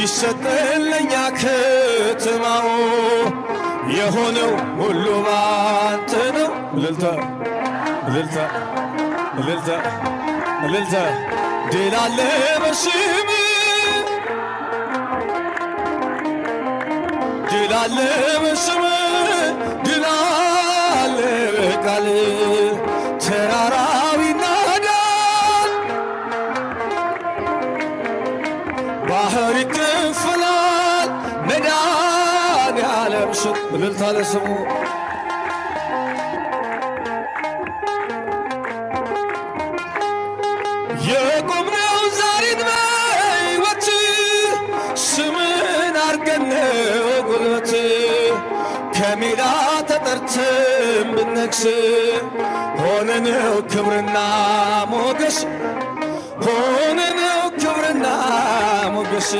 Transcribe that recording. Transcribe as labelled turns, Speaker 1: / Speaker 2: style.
Speaker 1: ቢሰጠን ለኛ ከተማው የሆነው ሁሉ ባንተ ነው። እልልታ እልልታ እልልታ እልልታ ድል አለ በስም ድል አለ በስም ድል አለ በቃል ተራራው ይናዳል ባህር ይከፈላል መድኃኔዓለም ስም እልልታ ለስሙ የቆምነው ዛሬን በሕይወት ስምን አርገነው ጉልበት ከሜዳ ተጠርተን ብነግስ ሆነነው ክብርና ሞገስ ሆነነው ክብርና ሞገስ